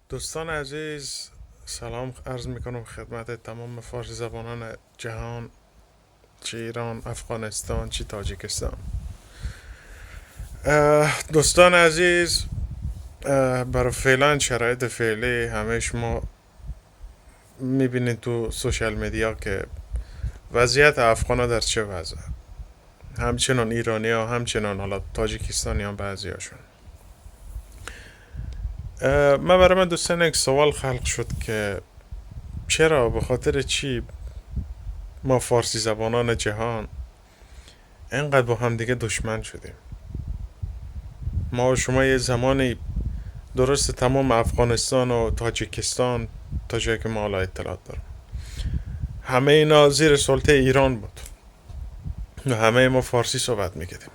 دوستان عزیز، سلام عرض میکنم خدمت تمام فارسی زبانان جهان، چه ایران، افغانستان، چه تاجیکستان. دوستان عزیز، برای فعلا شرایط فعلی همه شما میبینید تو سوشال میدیا که وضعیت افغان ها در چه وضع، همچنان ایرانی ها، همچنان حالا تاجیکستانی هم بعضی هاشون. برای من دوستان یک سوال خلق شد که چرا، به خاطر چی ما فارسی زبانان جهان اینقدر با هم دیگه دشمن شدیم. ما و شما یه زمانی، درست تمام افغانستان و تاجیکستان تا جایی که ما حالا اطلاعات دارم، همه اینا زیر سلطه ایران بود و همه ما فارسی صحبت میکردیم.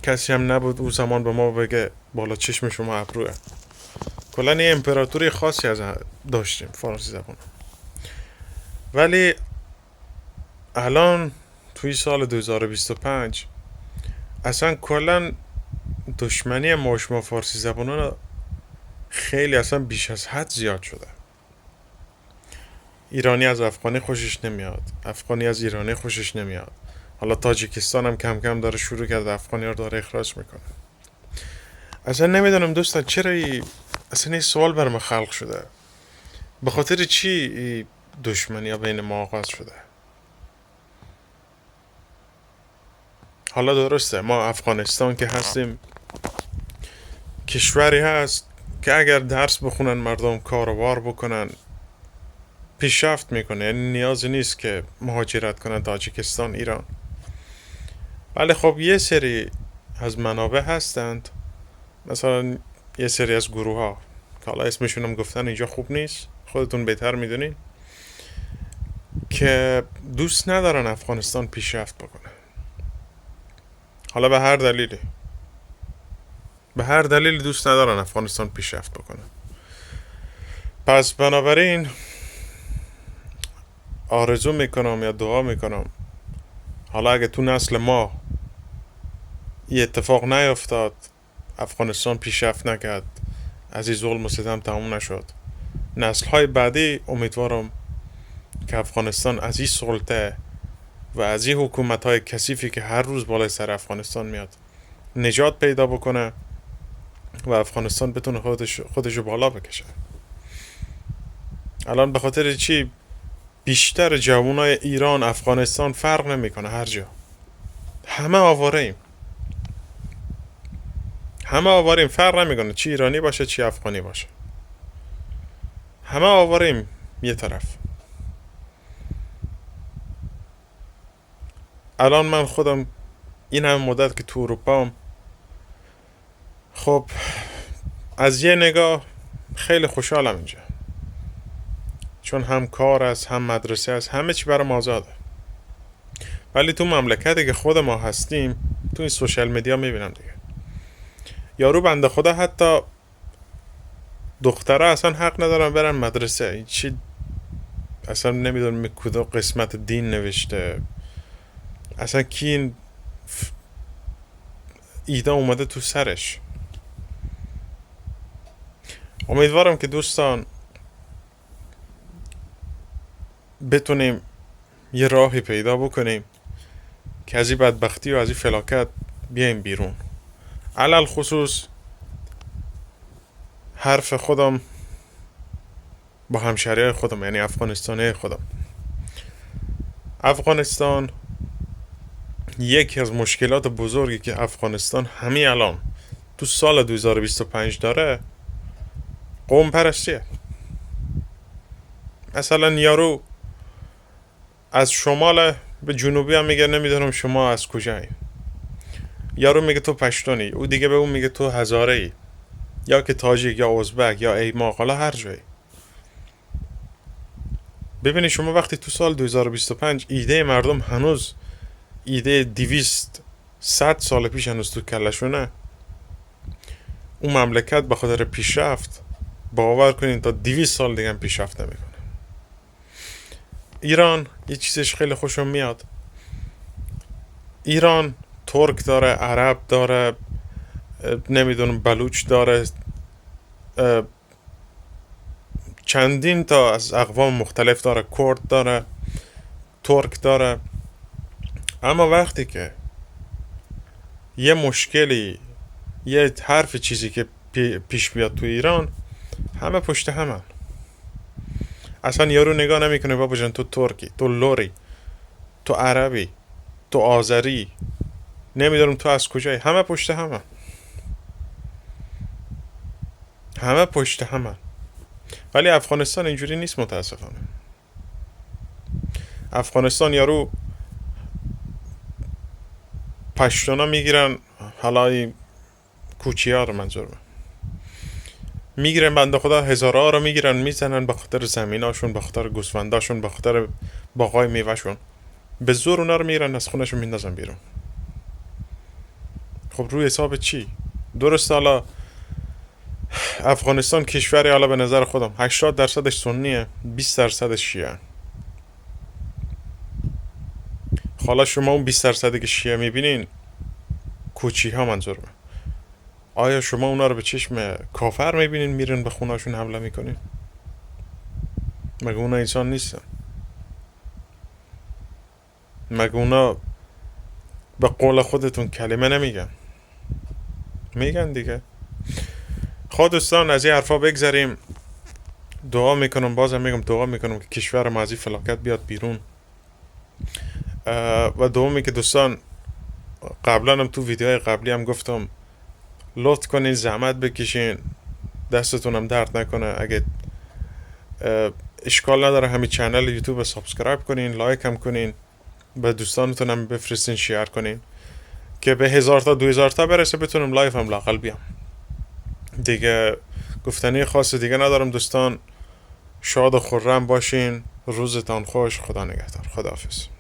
کسی هم نبود او زمان به ما بگه بالا چشم شما ابروه. کلا یه امپراتوری خاصی از داشتیم فارسی زبان. ولی الان توی سال 2025 اصلا کلا دشمنی ما و شما فارسی زبانان خیلی اصلا بیش از حد زیاد شده. ایرانی از افغانی خوشش نمیاد، افغانی از ایرانی خوشش نمیاد. حالا تاجیکستان هم کم کم داره شروع کرده افغانی رو داره اخراج میکنه. اصلا نمیدونم دوستان چرا اصلا این سوال بر ما خلق شده، به خاطر چی این دشمنی ها بین ما آغاز شده. حالا درسته ما افغانستان که هستیم کشوری هست که اگر درس بخونن مردم کاروبار بکنن پیشرفت میکنه، یعنی نیازی نیست که مهاجرت کنن تاجیکستان، ایران. ولی خب یه سری از منابع هستند، مثلا یه سری از گروه ها که حالا اسمشونم گفتن اینجا خوب نیست، خودتون بهتر میدونین، که دوست ندارن افغانستان پیشرفت بکنه. حالا به هر دلیلی دوست ندارن افغانستان پیشرفت بکنه. پس بنابراین آرزو میکنم یا دعا میکنم حالا اگه تو نسل ما یه اتفاق نیفتاد، افغانستان پیشرفت نکرد، از این ظلم و ستم تموم نشد، نسل های بعدی امیدوارم که افغانستان از این سلطه و از این حکومت های کثیفی که هر روز بالای سر افغانستان میاد نجات پیدا بکنه و افغانستان بتونه خودشو بالا بکشه. الان به خاطر چی بیشتر جوانای ایران، افغانستان فرق نمیکنه، هر جا همه آواریم، فرق نمیکنه چی ایرانی باشه چی افغانی باشه، همه آواریم یه طرف. الان من خودم این هم مدت که تو اروپام، خب از یه نگاه خیلی خوشحالم اینجا، چون هم کار است، هم مدرسه است، همه چی برام آزاده. ولی تو مملکتی که خود ما هستیم، تو این سوشال میدیا میبینم دیگه، یارو بنده خدا حتی دختره اصلا حق ندارن برن مدرسه. این چی اصلا نمیدونم کدوم قسمت دین نوشته، اصلا کی این ایده اومده تو سرش. امیدوارم که دوستان بتونیم یه راهی پیدا بکنیم که از این بدبختی و از این فلاکت بیایم بیرون. علل خصوص حرف خودم با همشهریای خودم، یعنی افغانستانی خودم. افغانستان یکی از مشکلات بزرگی که افغانستان همین الان تو سال 2025 داره قوم پرستیه. مثلا یارو از شمال به جنوبی هم میگه نمیدونم شما از کجایی، یارو میگه تو پشتونی، او دیگه به اون میگه تو هزاره ای، یا که تاجیک یا ازبک یا ایماق، حالا هر جایی. ببینید شما وقتی تو سال 2025 ایده مردم هنوز ایده 200-100 سال پیش هنوز تو کلشونه، اون مملکت به خاطر پیشرفت باور کنین تا 200 سال دیگه هم پیشرفت نمیکنه. ایران یه چیزش خیلی خوشم میاد، ایران ترک داره، عرب داره، نمیدونم بلوچ داره، چندین تا از اقوام مختلف داره، کرد داره، ترک داره. اما وقتی که یه مشکلی، یه حرف چیزی که پیش بیاد تو ایران، همه پشت همه. اصلا یارو نگاه نمیکنه بابا جان تو ترکی، تو لوری، تو عربی، تو آذری، نمیدونم تو از کجایی، همه پشت همه. همه پشت همه. ولی افغانستان اینجوری نیست متاسفانه. افغانستان یارو پشتونا میگیرن، حالا کوچی ها رو منظور میگیرن، بنده خدا هزارها رو میگیرن میزنن به خاطر زمیناشون، به خاطر گوسفنداشون، به خاطر باغای میوهشون. به زور اونا رو میگیرن از خونشون میندازن بیرون. خب روی حساب چی؟ درست حالا افغانستان کشوری، حالا به نظر خودم 80% سنیه، 20% شیعه. حالا شما اون 20% که شیعه میبینین، کوچی ها منظور من، آیا شما اونا رو به چشم کافر میبینین میرین به خونهشون حمله میکنین؟ مگه اونا انسان نیستن؟ مگه اونا به قول خودتون کلمه نمیگن؟ میگن دیگه. خود دوستان از این حرفا بگذاریم. دعا میکنم، بازم میگم دعا میکنم که کشور ما از این فلاکت بیاد بیرون. و دومی که دوستان، قبلا هم تو ویدیوهای قبلی هم گفتم لطف کنین زحمت بکشین، دستتونم درد نکنه. اگه اشکال نداره همین چنل یوتیوب سابسکرایب کنین، لایک هم کنین، به دوستانتون هم بفرستین، شیر کنین که به 1000 تا 2000 تا برسه بتونم لایف هم لاقل بیام دیگه. گفتنی خاص دیگه ندارم دوستان. شاد و خرم باشین، روزتان خوش، خدا نگهدار، خداحافظ.